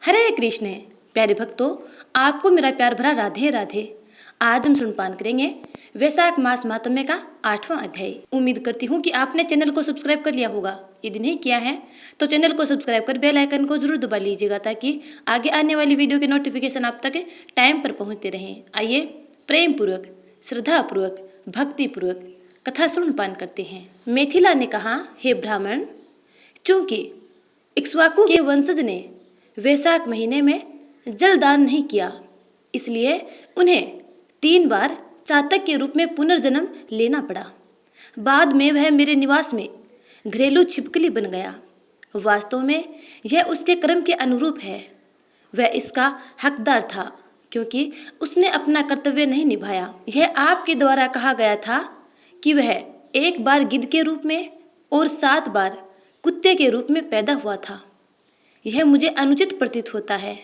हरे कृष्ण। प्यारे भक्तों, आपको मेरा प्यार भरा राधे राधे। आज हम सुनपान करेंगे वैशाख मास महात्म्य का 8वां अध्याय। उम्मीद करती हूँ कि आपने चैनल को सब्सक्राइब कर लिया होगा। यदि नहीं किया है तो चैनल को सब्सक्राइब कर बेल आइकन को जरूर दबा लीजिएगा, ताकि आगे आने वाली वीडियो के नोटिफिकेशन आप तक टाइम पर पहुँचते रहें। आइए प्रेम पूर्वक, श्रद्धा पूर्वक, भक्ति पूर्वक कथा सुनपान करते हैं। मिथिला ने कहा, हे ब्राह्मण, चूंकि इक्ष्वाकु के वंशज ने वैशाख महीने में जलदान नहीं किया, इसलिए उन्हें 3 बार चातक के रूप में पुनर्जन्म लेना पड़ा। बाद में वह मेरे निवास में घरेलू छिपकली बन गया। वास्तव में यह उसके कर्म के अनुरूप है। वह इसका हकदार था, क्योंकि उसने अपना कर्तव्य नहीं निभाया। यह आपके द्वारा कहा गया था कि वह 1 बार गिद्ध के रूप में और 7 बार कुत्ते के रूप में पैदा हुआ था। यह मुझे अनुचित प्रतीत होता है।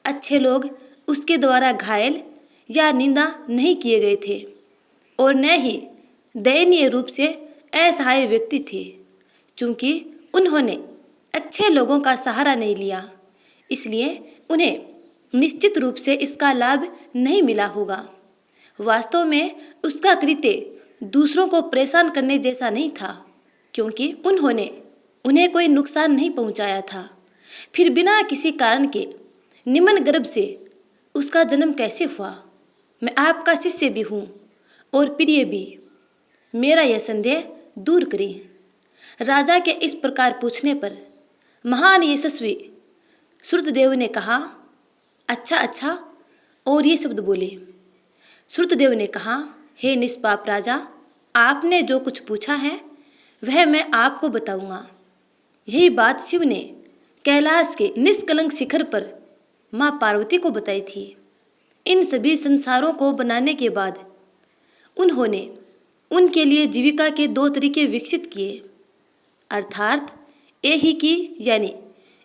अच्छे लोग उसके द्वारा घायल या निंदा नहीं किए गए थे, और न ही दयनीय रूप से असहाय व्यक्ति थे। चूंकि उन्होंने अच्छे लोगों का सहारा नहीं लिया, इसलिए उन्हें निश्चित रूप से इसका लाभ नहीं मिला होगा। वास्तव में उसका कृत्य दूसरों को परेशान करने जैसा नहीं था, क्योंकि उन्होंने उन्हें कोई नुकसान नहीं पहुंचाया था। फिर बिना किसी कारण के निम्न गर्भ से उसका जन्म कैसे हुआ? मैं आपका शिष्य भी हूँ और प्रिय भी। मेरा यह संदेह दूर करें। राजा के इस प्रकार पूछने पर महान यशस्वी श्रुतदेव ने कहा, अच्छा अच्छा, और ये शब्द बोले। श्रुतदेव ने कहा, हे निष्पाप राजा, आपने जो कुछ पूछा है वह मैं आपको बताऊंगा। यही बात शिव ने कैलाश के निष्कलंक शिखर पर माँ पार्वती को बताई थी। इन सभी संसारों को बनाने के बाद उन्होंने उनके लिए जीविका के 2 तरीके विकसित किए, अर्थात ऐहिकी यानी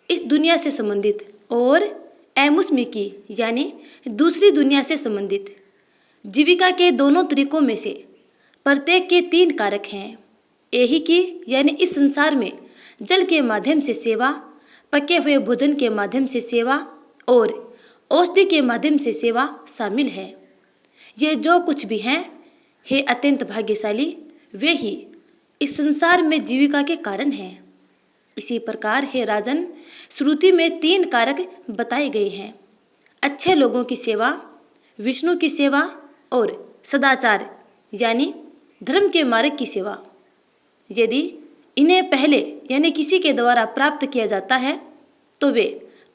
इस दुनिया से संबंधित, और ऐमुष्मिकी यानी दूसरी दुनिया से संबंधित। जीविका के दोनों तरीकों में से प्रत्येक के 3 कारक हैं। ऐहिकी यानी इस संसार में जल के माध्यम से सेवा, पके हुए भोजन के माध्यम से सेवा और औषधि के माध्यम से सेवा शामिल है। ये जो कुछ भी हैं, हे अत्यंत भाग्यशाली, वे ही इस संसार में जीविका के कारण हैं। इसी प्रकार हे राजन, श्रुति में 3 कारक बताए गए हैं: अच्छे लोगों की सेवा, विष्णु की सेवा और सदाचार यानी धर्म के मार्ग की सेवा। यदि इन्हें पहले यानी किसी के द्वारा प्राप्त किया जाता है तो वे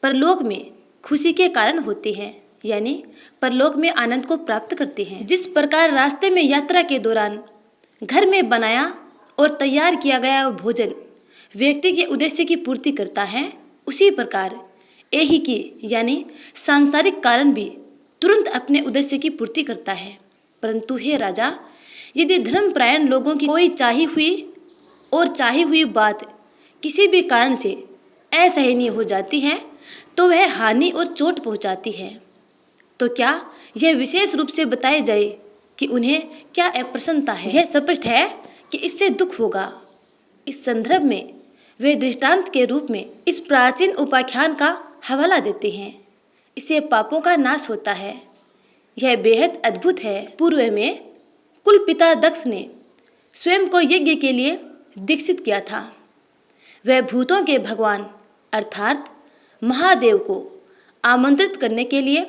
परलोक में खुशी के कारण होते हैं, यानी परलोक में आनंद को प्राप्त करते हैं। जिस प्रकार रास्ते में यात्रा के दौरान घर में बनाया और तैयार किया गया भोजन व्यक्ति के उद्देश्य की पूर्ति करता है, उसी प्रकार ऐहिकी यानी सांसारिक कारण भी तुरंत अपने उद्देश्य की पूर्ति करता है। परंतु हे राजा, यदि धर्मपरायण लोगों की कोई चाही हुई बात किसी भी कारण से असहनीय हो जाती है तो वह हानि और चोट पहुंचाती है। तो क्या यह विशेष रूप से बताया जाए कि उन्हें क्या अप्रसन्नता है? यह स्पष्ट है कि इससे दुख होगा। इस संदर्भ में वे दृष्टांत के रूप में इस प्राचीन उपाख्यान का हवाला देते हैं। इससे पापों का नाश होता है। यह बेहद अद्भुत है। पूर्व में कुल पिता दक्ष ने स्वयं को यज्ञ के लिए दीक्षित किया था। वह भूतों के भगवान अर्थात महादेव को आमंत्रित करने के लिए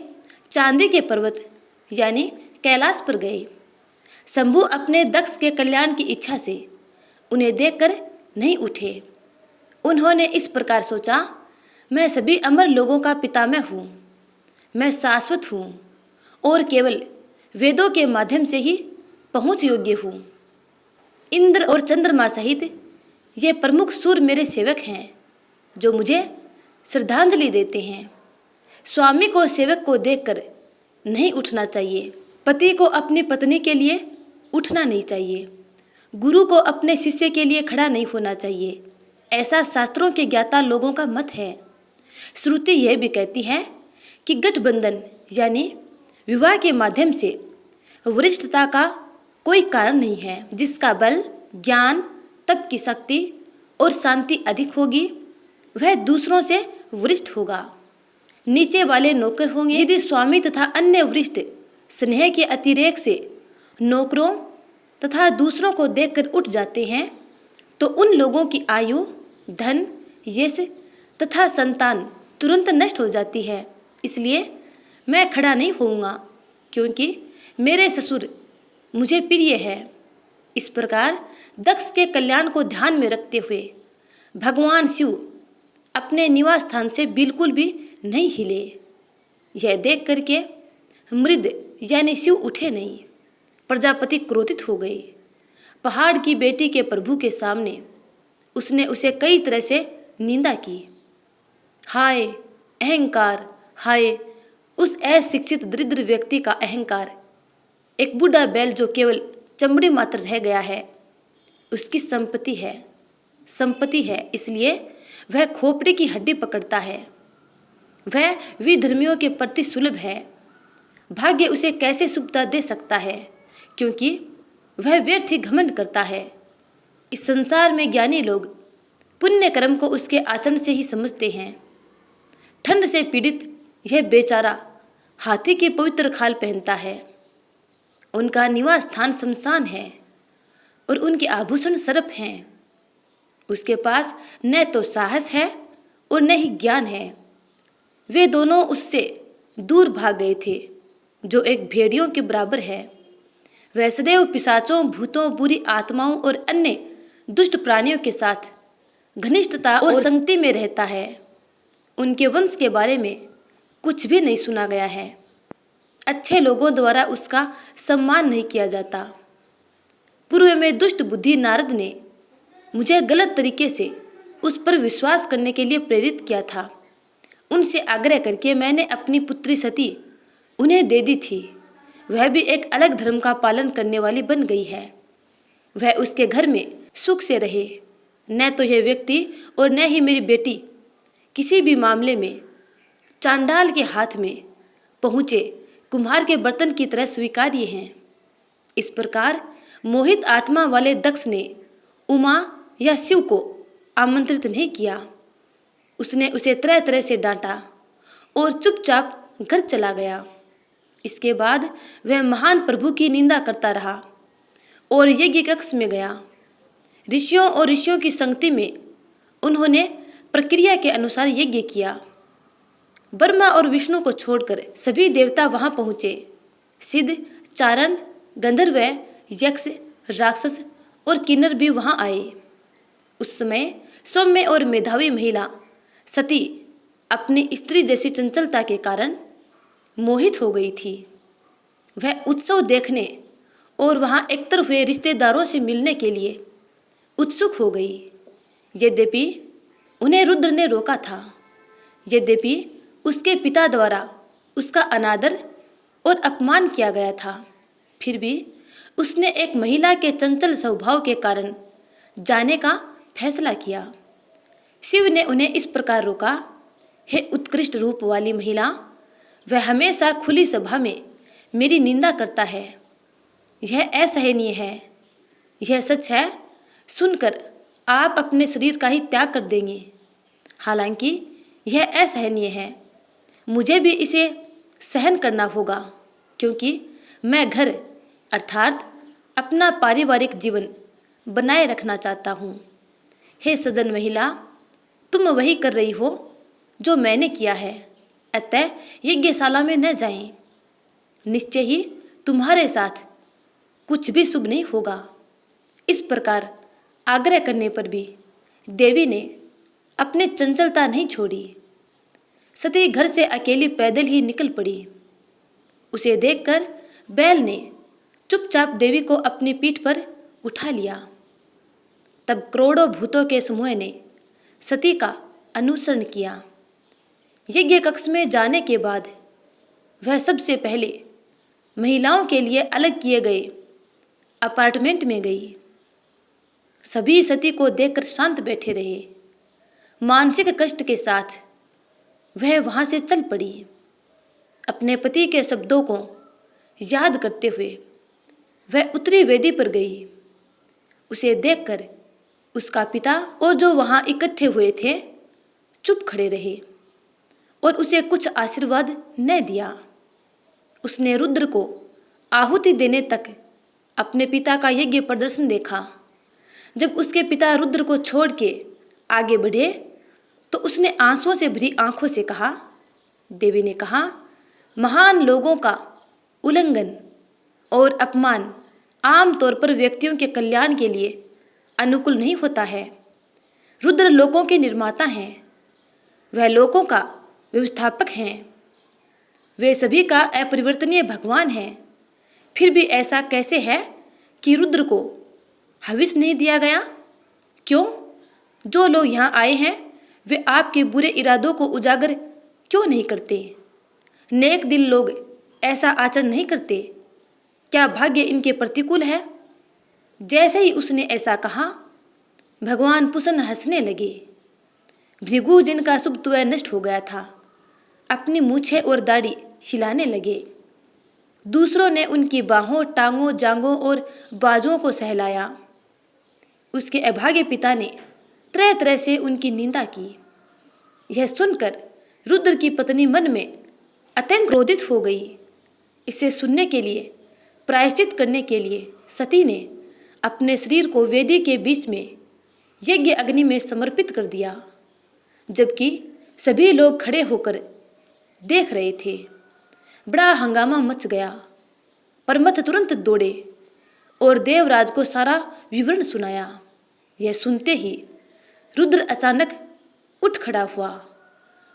चांदी के पर्वत यानी कैलाश पर गए। शंभु अपने दक्ष के कल्याण की इच्छा से उन्हें देखकर नहीं उठे। उन्होंने इस प्रकार सोचा, मैं सभी अमर लोगों का पितामह हूँ, मैं शाश्वत हूँ और केवल वेदों के माध्यम से ही पहुँच योग्य हूँ। इंद्र और चंद्रमा सहित ये प्रमुख सूर्य मेरे सेवक हैं, जो मुझे श्रद्धांजलि देते हैं। स्वामी को सेवक को देखकर नहीं उठना चाहिए। पति को अपनी पत्नी के लिए उठना नहीं चाहिए। गुरु को अपने शिष्य के लिए खड़ा नहीं होना चाहिए। ऐसा शास्त्रों के ज्ञाता लोगों का मत है। श्रुति यह भी कहती है कि गठबंधन यानी विवाह के माध्यम से वरिष्ठता का कोई कारण नहीं है। जिसका बल, ज्ञान, तप की शक्ति और शांति अधिक होगी, वह दूसरों से वरिष्ठ होगा। नीचे वाले नौकर होंगे। यदि स्वामी तथा अन्य वरिष्ठ स्नेह के अतिरेक से नौकरों तथा दूसरों को देखकर उठ जाते हैं तो उन लोगों की आयु, धन, यश तथा संतान तुरंत नष्ट हो जाती है। इसलिए मैं खड़ा नहीं होऊंगा क्योंकि मेरे ससुर मुझे प्रिय है। इस प्रकार दक्ष के कल्याण को ध्यान में रखते हुए भगवान शिव अपने निवास स्थान से बिल्कुल भी नहीं हिले। यह देख करके मृद यानी शिव उठे नहीं। प्रजापति क्रोधित हो गए। पहाड़ की बेटी के प्रभु के सामने उसने उसे कई तरह से निंदा की। हाय अहंकार, हाय उस अशिक्षित दरिद्र व्यक्ति का अहंकार। एक बूढ़ा बैल जो केवल चमड़ी मात्र रह गया है, उसकी संपत्ति है, इसलिए वह खोपड़ी की हड्डी पकड़ता है। वह विधर्मियों के प्रति सुलभ है। भाग्य उसे कैसे सुखता दे सकता है, क्योंकि वह व्यर्थ ही घमंड करता है। इस संसार में ज्ञानी लोग पुण्य कर्म को उसके आचरण से ही समझते हैं। ठंड से पीड़ित यह बेचारा हाथी की पवित्र खाल पहनता है। उनका निवास स्थान शमशान है और उनके आभूषण सर्प हैं। उसके पास न तो साहस है और न ही ज्ञान है। वे दोनों उससे दूर भाग गए थे, जो एक भेड़ियों के बराबर है। वह सदैव पिशाचों, भूतों, बुरी आत्माओं और अन्य दुष्ट प्राणियों के साथ घनिष्ठता और संगति में रहता है। उनके वंश के बारे में कुछ भी नहीं सुना गया है। अच्छे लोगों द्वारा उसका सम्मान नहीं किया जाता। पूर्व में दुष्ट बुद्धि नारद ने मुझे गलत तरीके से उस पर विश्वास करने के लिए प्रेरित किया था। उनसे आग्रह करके मैंने अपनी पुत्री सती उन्हें दे दी थी। वह भी एक अलग धर्म का पालन करने वाली बन गई है। वह उसके घर में सुख से रहे। न तो यह व्यक्ति और न ही मेरी बेटी किसी भी मामले में चांडाल के हाथ में पहुँचे कुम्हार के बर्तन की तरह स्वीकार्य हैं। इस प्रकार मोहित आत्मा वाले दक्ष ने उमा या शिव को आमंत्रित नहीं किया। उसने उसे तरह तरह से डांटा और चुपचाप घर चला गया। इसके बाद वह महान प्रभु की निंदा करता रहा और यज्ञ कक्ष में गया। ऋषियों और ऋषियों की संगति में उन्होंने प्रक्रिया के अनुसार यज्ञ किया। ब्रह्मा और विष्णु को छोड़कर सभी देवता वहां पहुँचे। सिद्ध, चारण, गंधर्व, यक्ष, राक्षस और किन्नर भी वहां आए। उस समय सौम्य और मेधावी महिला सती अपनी स्त्री जैसी चंचलता के कारण मोहित हो गई थी। वह उत्सव देखने और वहां एकत्र हुए रिश्तेदारों से मिलने के लिए उत्सुक हो गई। यद्यपि उन्हें रुद्र ने रोका था, यद्यपि उसके पिता द्वारा उसका अनादर और अपमान किया गया था, फिर भी उसने एक महिला के चंचल स्वभाव के कारण जाने का फैसला किया। शिव ने उन्हें इस प्रकार रोका, हे उत्कृष्ट रूप वाली महिला, वह हमेशा खुली सभा में मेरी निंदा करता है। यह असहनीय है। यह सच है, सुनकर आप अपने शरीर का ही त्याग कर देंगे। हालांकि यह असहनीय है, मुझे भी इसे सहन करना होगा, क्योंकि मैं घर अर्थात अपना पारिवारिक जीवन बनाए रखना चाहता हूँ। हे सज्जन महिला, तुम वही कर रही हो जो मैंने किया है, अतः यज्ञशाला में न जाएं। निश्चय ही तुम्हारे साथ कुछ भी शुभ नहीं होगा। इस प्रकार आग्रह करने पर भी देवी ने अपनी चंचलता नहीं छोड़ी। सती घर से अकेली पैदल ही निकल पड़ी। उसे देखकर बैल ने चुपचाप देवी को अपनी पीठ पर उठा लिया। तब करोड़ों भूतों के समूह ने सती का अनुसरण किया। यज्ञ कक्ष में जाने के बाद वह सबसे पहले महिलाओं के लिए अलग किए गए अपार्टमेंट में गई। सभी सती को देखकर शांत बैठे रहे। मानसिक कष्ट के साथ वह वहां से चल पड़ी। अपने पति के शब्दों को याद करते हुए वह उत्तरी वेदी पर गई। उसे देखकर उसका पिता और जो वहां इकट्ठे हुए थे चुप खड़े रहे और उसे कुछ आशीर्वाद न दिया। उसने रुद्र को आहुति देने तक अपने पिता का यज्ञ प्रदर्शन देखा। जब उसके पिता रुद्र को छोड़ के आगे बढ़े तो उसने आंसुओं से भरी आंखों से कहा। देवी ने कहा, महान लोगों का उल्लंघन और अपमान आमतौर पर व्यक्तियों के कल्याण के लिए अनुकूल नहीं होता है। रुद्र लोकों के निर्माता हैं, वह लोकों का व्यवस्थापक हैं, वे सभी का अपरिवर्तनीय भगवान हैं। फिर भी ऐसा कैसे है कि रुद्र को हविष नहीं दिया गया? क्यों? जो लोग यहाँ आए हैं वे आपके बुरे इरादों को उजागर क्यों नहीं करते? नेक दिल लोग ऐसा आचरण नहीं करते। क्या भाग्य इनके प्रतिकूल है? जैसे ही उसने ऐसा कहा, भगवान प्रसन्न हंसने लगे। भृगु जिनका सुप्तव नष्ट हो गया था, अपनी मूछें और दाढ़ी छिलाने लगे। दूसरों ने उनकी बाहों, टांगों, जांघों और बाजुओं को सहलाया। उसके अभागे पिता ने तरह तरह से उनकी निंदा की। यह सुनकर रुद्र की पत्नी मन में अत्यंत क्रोधित हो गई। इसे सुनने के लिए, प्रायश्चित करने के लिए सती ने अपने शरीर को वेदी के बीच में यज्ञ अग्नि में समर्पित कर दिया। जबकि सभी लोग खड़े होकर देख रहे थे। बड़ा हंगामा मच गया। परमथ तुरंत दौड़े और देवराज को सारा विवरण सुनाया। यह सुनते ही रुद्र अचानक उठ खड़ा हुआ।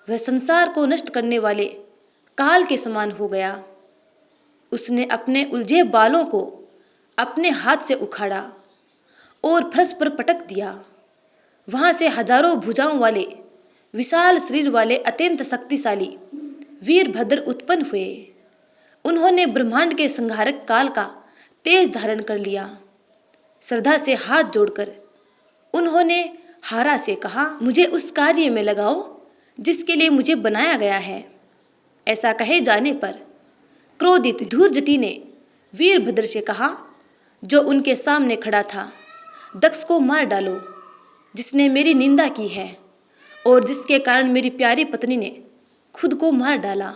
वह संसार को नष्ट करने वाले काल के समान हो गया। उसने अपने उलझे बालों को अपने हाथ से उखाड़ा और फर्श पर पटक दिया। वहां से हजारों भुजाओं वाले विशाल शरीर वाले अत्यंत शक्तिशाली वीरभद्र उत्पन्न हुए। उन्होंने ब्रह्मांड के संहारक काल का तेज धारण कर लिया। श्रद्धा से हाथ जोड़कर उन्होंने हारा से कहा, मुझे उस कार्य में लगाओ जिसके लिए मुझे बनाया गया है। ऐसा कहे जाने पर क्रोधित धूर्जटी ने वीरभद्र से कहा, जो उनके सामने खड़ा था, दक्ष को मार डालो, जिसने मेरी निंदा की है और जिसके कारण मेरी प्यारी पत्नी ने खुद को मार डाला।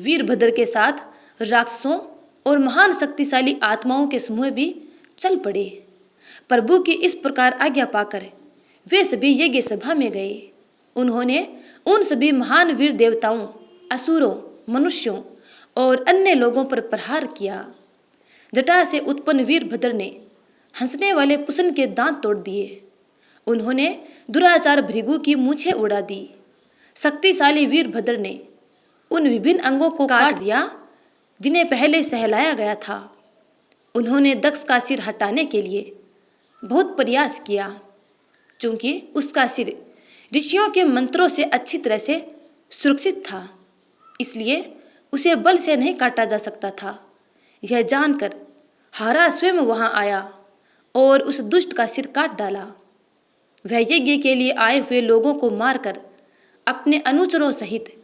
वीरभद्र के साथ राक्षसों और महान शक्तिशाली आत्माओं के समूह भी चल पड़े। प्रभु की इस प्रकार आज्ञा पाकर वे सभी यज्ञ सभा में गए। उन्होंने उन सभी महान वीर देवताओं, असुरों, मनुष्यों और अन्य लोगों पर प्रहार किया। जटा से उत्पन्न वीरभद्र ने हंसने वाले पुसन के दांत तोड़ दिए। उन्होंने दुराचार भृगु की मूछें उड़ा दी। शक्तिशाली वीरभद्र ने उन विभिन्न अंगों को काट दिया जिन्हें पहले सहलाया गया था। उन्होंने दक्ष का सिर हटाने के लिए बहुत प्रयास किया, चूंकि उसका सिर ऋषियों के मंत्रों से अच्छी तरह से सुरक्षित था, इसलिए उसे बल से नहीं काटा जा सकता था। यह जानकर हारा स्वयं वहां आया और उस दुष्ट का सिर काट डाला। वह यज्ञ के लिए आए हुए लोगों को मारकर अपने अनुचरों सहित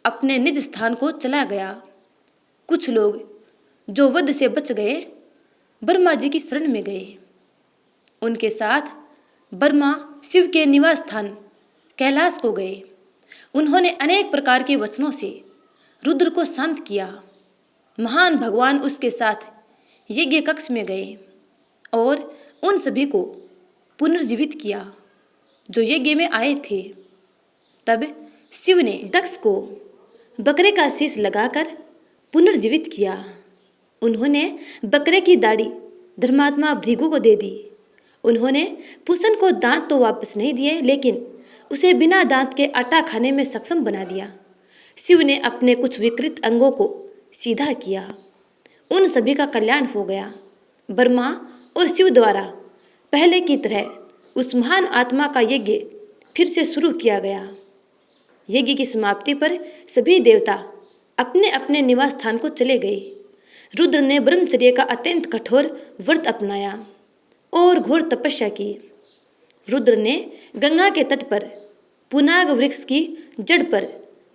अपने निज स्थान को चला गया। कुछ लोग जो वध से बच गए, ब्रह्मा जी की शरण में गए। उनके साथ ब्रह्मा शिव के निवास स्थान कैलाश को गए। उन्होंने अनेक प्रकार के वचनों से रुद्र को शांत किया। महान भगवान उसके साथ यज्ञ कक्ष में गए और उन सभी को पुनर्जीवित किया जो यज्ञ में आए थे। तब शिव ने दक्ष को बकरे का शीश लगाकर पुनर्जीवित किया। उन्होंने बकरे की दाढ़ी धर्मात्मा भृगु को दे दी। उन्होंने पुसन को दांत तो वापस नहीं दिए, लेकिन उसे बिना दांत के आटा खाने में सक्षम बना दिया। शिव ने अपने कुछ विकृत अंगों को सीधा किया। उन सभी का कल्याण हो गया। ब्रह्मा और शिव द्वारा पहले की तरह उस महान आत्मा का यज्ञ फिर से शुरू किया गया। यज्ञ की समाप्ति पर सभी देवता अपने अपने निवास स्थान को चले गए। रुद्र ने ब्रह्मचर्य का अत्यंत कठोर व्रत अपनाया और घोर तपस्या की। रुद्र ने गंगा के तट पर पुनाग वृक्ष की जड़ पर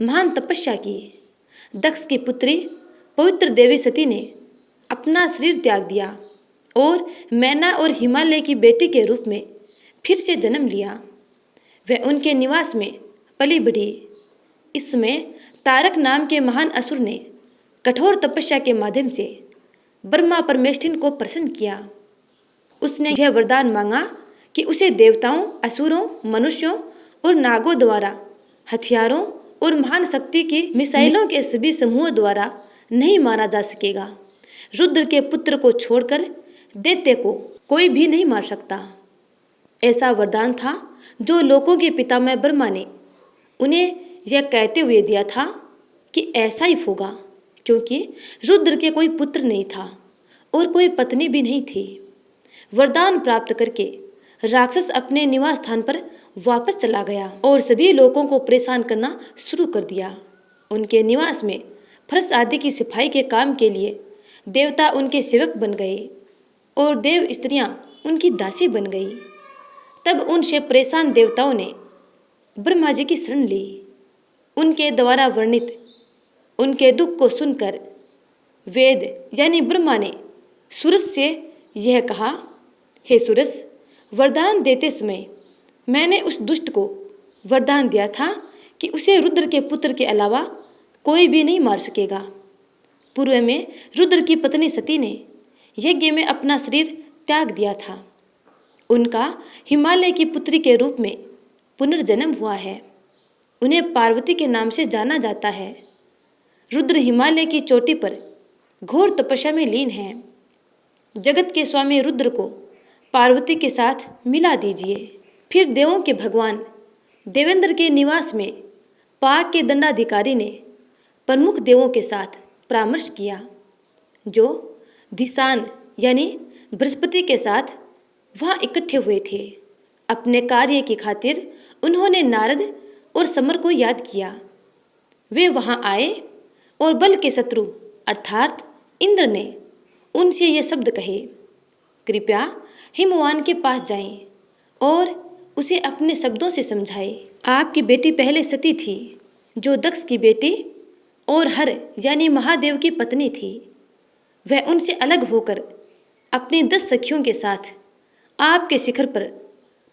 महान तपस्या की। दक्ष की पुत्री पवित्र देवी सती ने अपना शरीर त्याग दिया और मैना और हिमालय की बेटी के रूप में फिर से जन्म लिया। वह उनके निवास में पली बढ़ी। इस समय तारक नाम के महान असुर ने कठोर तपस्या के माध्यम से ब्रह्मा परमेष्ठिन को प्रसन्न किया। उसने यह वरदान मांगा कि उसे देवताओं, असुरों, मनुष्यों और नागों द्वारा हथियारों और महान शक्ति की मिसाइलों के सभी समूहों द्वारा नहीं मारा जा सकेगा। रुद्र के पुत्र को छोड़कर दैत्य को कोई भी नहीं मार सकता। ऐसा वरदान था जो लोगों के पितामह ब्रह्मा ने उन्हें यह कहते हुए दिया था कि ऐसा ही होगा, क्योंकि रुद्र के कोई पुत्र नहीं था और कोई पत्नी भी नहीं थी। वरदान प्राप्त करके राक्षस अपने निवास स्थान पर वापस चला गया और सभी लोगों को परेशान करना शुरू कर दिया। उनके निवास में फर्श आदि की सफाई के काम के लिए देवता उनके सेवक बन गए और देव स्त्रियां उनकी दासी बन गई। तब उनसे परेशान देवताओं ने ब्रह्मा जी की शरण ली। उनके द्वारा वर्णित उनके दुख को सुनकर वेद यानी ब्रह्मा ने सूरज से यह कहा, हे सूरज, वरदान देते समय मैंने उस दुष्ट को वरदान दिया था कि उसे रुद्र के पुत्र के अलावा कोई भी नहीं मार सकेगा। पूर्व में रुद्र की पत्नी सती ने यज्ञ में अपना शरीर त्याग दिया था। उनका हिमालय की पुत्री के रूप में पुनर्जन्म हुआ है। उन्हें पार्वती के नाम से जाना जाता है। रुद्र हिमालय की चोटी पर घोर तपस्या में लीन हैं। जगत के स्वामी रुद्र को पार्वती के साथ मिला दीजिए। फिर देवों के भगवान देवेंद्र के निवास में पाक के दंडाधिकारी ने प्रमुख देवों के साथ परामर्श किया, जो धिसान यानी बृहस्पति के साथ वहाँ इकट्ठे हुए थे। अपने कार्य की खातिर उन्होंने नारद और समर को याद किया। वे वहाँ आए और बल के शत्रु अर्थात इंद्र ने उनसे ये शब्द कहे, कृपया हिमवान के पास जाएं और उसे अपने शब्दों से समझाएं। आपकी बेटी पहले सती थी, जो दक्ष की बेटी और हर यानी महादेव की पत्नी थी। वह उनसे अलग होकर अपनी 10 सखियों के साथ आपके शिखर पर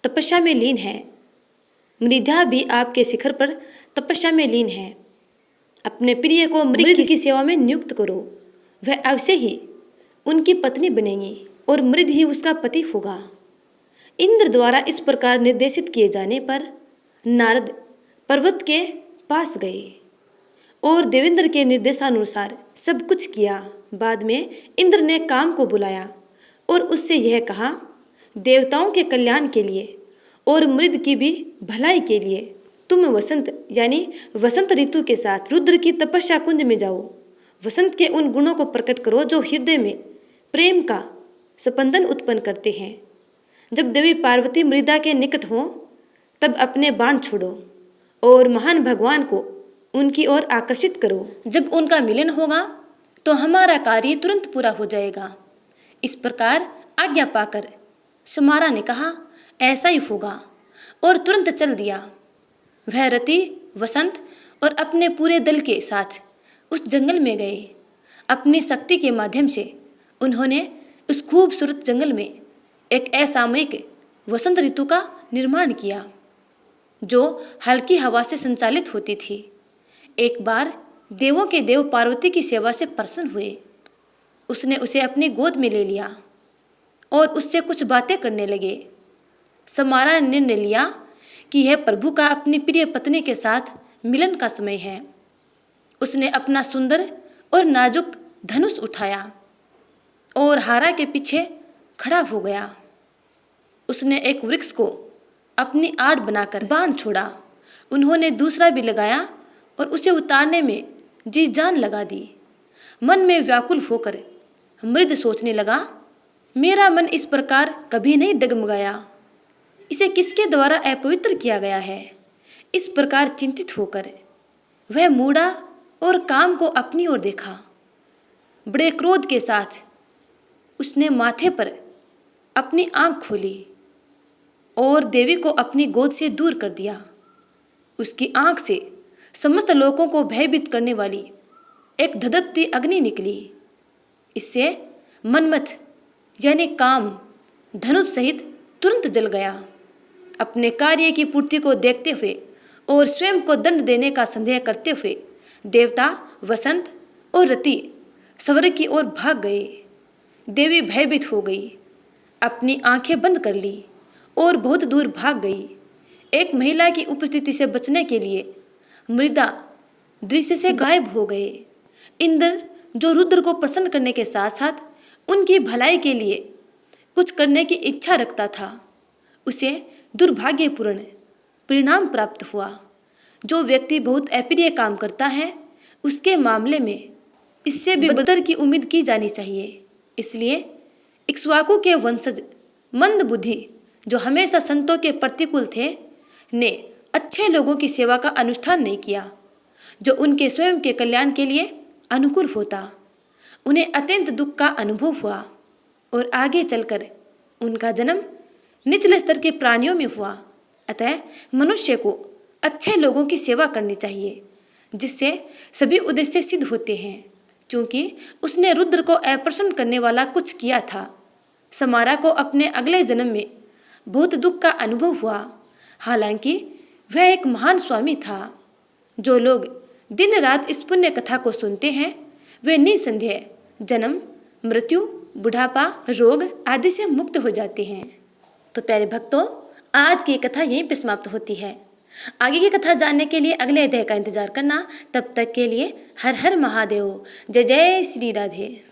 तपस्या में लीन है। मृधा भी आपके शिखर पर तपस्या में लीन है। अपने प्रिय को मृग की सेवा में नियुक्त करो। वह अवश्य ही उनकी पत्नी बनेगी और मृद ही उसका पति होगा। इंद्र द्वारा इस प्रकार निर्देशित किए जाने पर नारद पर्वत के पास गए और देवेंद्र के निर्देशानुसार सब कुछ किया। बाद में इंद्र ने काम को बुलाया और उससे यह कहा, देवताओं के कल्याण के लिए और मृद की भी भलाई के लिए तुम वसंत यानी वसंत ऋतु के साथ रुद्र की तपस्या कुंज में जाओ। वसंत के उन गुणों को प्रकट करो जो हृदय में प्रेम का स्पंदन उत्पन्न करते हैं। जब देवी पार्वती मृदा के निकट हो तब अपने बाण छोड़ो और महान भगवान को उनकी ओर आकर्षित करो। जब उनका मिलन होगा तो हमारा कार्य तुरंत पूरा हो जाएगा। इस प्रकार आज्ञा पाकर समारा ने कहा, ऐसा ही होगा, और तुरंत चल दिया। वह रति वसंत और अपने पूरे दल के साथ उस जंगल में गए। अपनी शक्ति के माध्यम से उन्होंने उस खूबसूरत जंगल में एक असामयिक वसंत ऋतु का निर्माण किया, जो हल्की हवा से संचालित होती थी। एक बार देवों के देव पार्वती की सेवा से प्रसन्न हुए। उसने उसे अपनी गोद में ले लिया और उससे कुछ बातें करने लगे। समारा ने निर्णय लिया कि यह प्रभु का अपनी प्रिय पत्नी के साथ मिलन का समय है। उसने अपना सुंदर और नाजुक धनुष उठाया और हारा के पीछे खड़ा हो गया। उसने एक वृक्ष को अपनी आड़ बनाकर बाण छोड़ा। उन्होंने दूसरा भी लगाया और उसे उतारने में जी जान लगा दी। मन में व्याकुल होकर मृद सोचने लगा, मेरा मन इस प्रकार कभी नहीं डगमगाया। इसे किसके द्वारा अपवित्र किया गया है। इस प्रकार चिंतित होकर वह मुड़ा और काम को अपनी ओर देखा। बड़े क्रोध के साथ उसने माथे पर अपनी आंख खोली और देवी को अपनी गोद से दूर कर दिया। उसकी आंख से समस्त लोगों को भयभीत करने वाली एक धधकती अग्नि निकली। इससे मनमथ यानी काम धनुष सहित तुरंत जल गया। अपने कार्य की पूर्ति को देखते हुए और स्वयं को दंड देने का संदेह करते हुए देवता वसंत और रति स्वर्ग की ओर भाग गए। देवी भयभीत हो गई, अपनी आंखें बंद कर ली और बहुत दूर भाग गई। एक महिला की उपस्थिति से बचने के लिए मृदा दृश्य से गायब हो गए। इंद्र, जो रुद्र को प्रसन्न करने के साथ साथ उनकी भलाई के लिए कुछ करने की इच्छा रखता था, उसे दुर्भाग्यपूर्ण परिणाम प्राप्त हुआ। जो व्यक्ति बहुत अप्रिय काम करता है, उसके मामले में इससे भी बदतर की उम्मीद की जानी चाहिए। इसलिए इक्ष्वाकु के वंशज मंद बुद्धि, जो हमेशा संतों के प्रतिकूल थे, ने अच्छे लोगों की सेवा का अनुष्ठान नहीं किया, जो उनके स्वयं के कल्याण के लिए अनुकूल होता। उन्हें अत्यंत दुख का अनुभव हुआ और आगे चलकर उनका जन्म निचले स्तर के प्राणियों में हुआ। अतः मनुष्य को अच्छे लोगों की सेवा करनी चाहिए, जिससे सभी उद्देश्य सिद्ध होते हैं। क्योंकि उसने रुद्र को अप्रसन्न करने वाला कुछ किया था, समारा को अपने अगले जन्म में बहुत दुख का अनुभव हुआ। हालांकि वह एक महान स्वामी था। जो लोग दिन रात इस पुण्य कथा को सुनते हैं, वे निसंदेह जन्म, मृत्यु, बुढ़ापा, रोग आदि से मुक्त हो जाते हैं। तो प्यारे भक्तों, आज की कथा यहीं पे समाप्त होती है। आगे की कथा जानने के लिए अगले अध्याय का इंतजार करना। तब तक के लिए हर हर महादेव। जय जय श्री राधे।